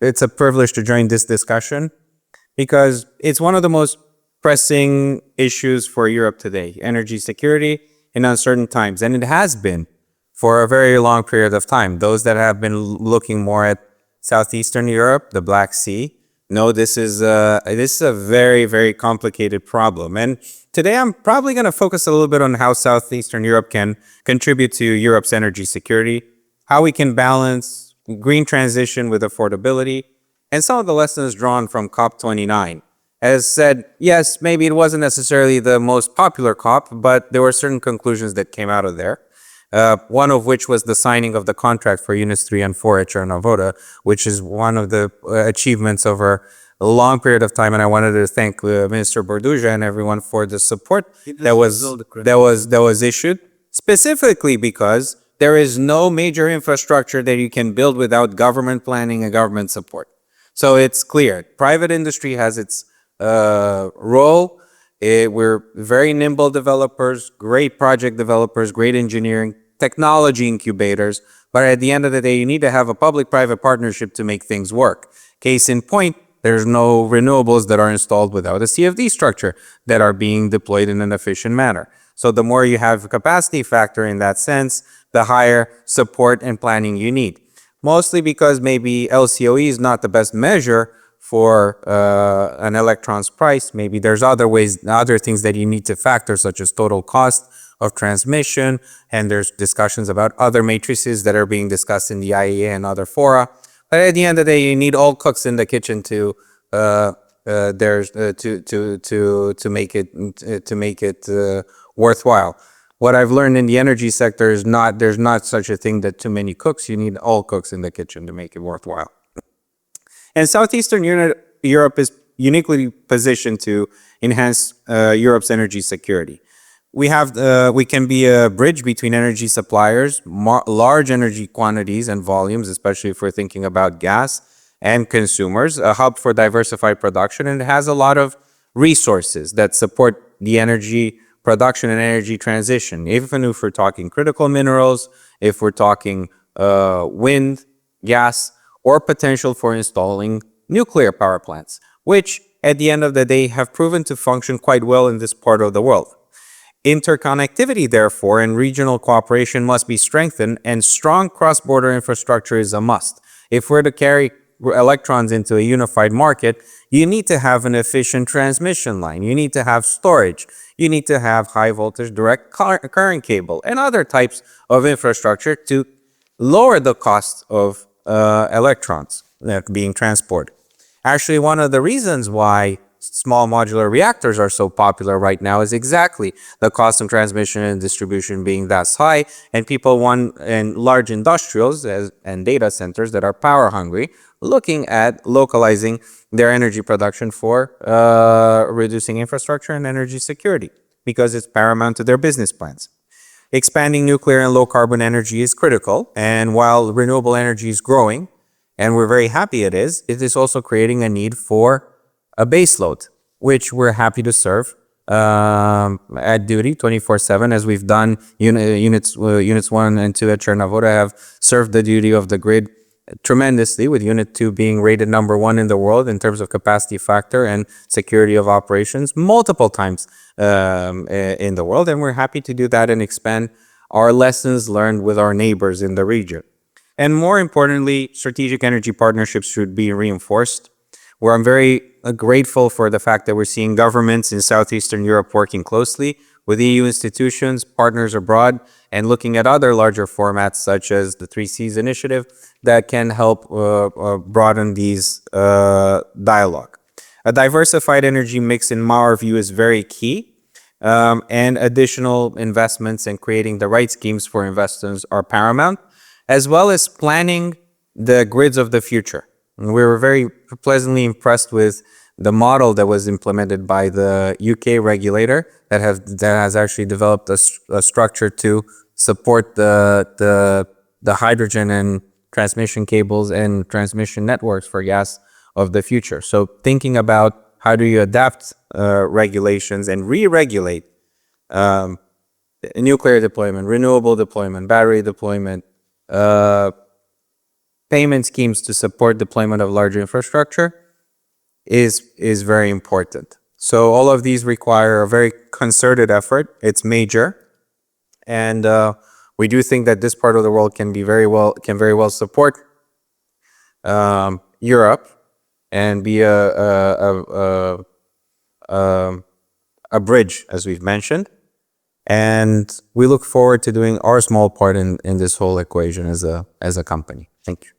it's a privilege to join this discussion because it's one of the most pressing issues for Europe today, energy security in uncertain times. And it has been for a very long period of time. Those that have been looking more at Southeastern Europe, the Black Sea, know this is a very, very complicated problem. And today I'm probably going to focus a little bit on how Southeastern Europe can contribute to Europe's energy security, how we can balance green transition with affordability, and some of the lessons drawn from COP29. As said, yes, maybe it wasn't necessarily the most popular COP, but there were certain conclusions that came out of there. One of which was the signing of the contract for Units 3 and 4 at Cernavoda, which is one of the achievements over a long period of time. And I wanted to thank Minister Borduja and everyone for the support that was issued, specifically because there is no major infrastructure that you can build without government planning and government support. So it's clear. Private industry has its role. We're very nimble developers, great project developers, great engineering, technology incubators, but at the end of the day, you need to have a public-private partnership to make things work. Case in point, there's no renewables that are installed without a CFD structure that are being deployed in an efficient manner. So the more you have a capacity factor in that sense, the higher support and planning you need. Mostly because maybe LCOE is not the best measure for an electron's price. Maybe there's other ways, other things that you need to factor, such as total cost of transmission, and there's discussions about other matrices that are being discussed in the IEA and other fora. But at the end of the day, you need all cooks in the kitchen to make it worthwhile. What I've learned in the energy sector is there's not such a thing that too many cooks. You need all cooks in the kitchen to make it worthwhile. And Southeastern Europe is uniquely positioned to enhance Europe's energy security. We can be a bridge between energy suppliers, large energy quantities and volumes, especially if we're thinking about gas, and consumers, a hub for diversified production, and it has a lot of resources that support the energy production and energy transition. Even if we're talking critical minerals, if we're talking wind, gas, or potential for installing nuclear power plants, which at the end of the day have proven to function quite well in this part of the world. Interconnectivity, therefore, and regional cooperation must be strengthened, and strong cross-border infrastructure is a must. If we're to carry electrons into a unified market, you need to have an efficient transmission line. You need to have storage. You need to have high-voltage direct current cable and other types of infrastructure to lower the cost of electrons that are being transported. Actually, one of the reasons why small modular reactors are so popular right now is exactly the cost of transmission and distribution being that high, and people want, and large industrials and data centers that are power hungry, looking at localizing their energy production for reducing infrastructure and energy security, because it's paramount to their business plans. Expanding nuclear and low carbon energy is critical, and while renewable energy is growing, and we're very happy it is also creating a need for a baseload, which we're happy to serve at duty 24/7, as we've done. Units 1 and 2 at Cernavoda have served the duty of the grid tremendously, with Unit 2 being rated #1 in the world in terms of capacity factor and security of operations multiple times in the world. And we're happy to do that and expand our lessons learned with our neighbors in the region. And more importantly, strategic energy partnerships should be reinforced, where I'm very grateful for the fact that we're seeing governments in Southeastern Europe working closely with EU institutions, partners abroad, and looking at other larger formats such as the 3Cs initiative that can help broaden these dialogue. A diversified energy mix, in our view, is very key, and additional investments and creating the right schemes for investors are paramount, as well as planning the grids of the future. And we were very pleasantly impressed with the model that was implemented by the UK regulator that has actually developed a structure to support the hydrogen and transmission cables and transmission networks for gas of the future. So thinking about how do you adapt regulations and re-regulate nuclear deployment, renewable deployment, battery deployment, payment schemes to support deployment of large infrastructure is very important. So all of these require a very concerted effort. It's major, and we do think that this part of the world can very well support Europe and be a bridge, as we've mentioned. And we look forward to doing our small part in this whole equation as a company. Thank you.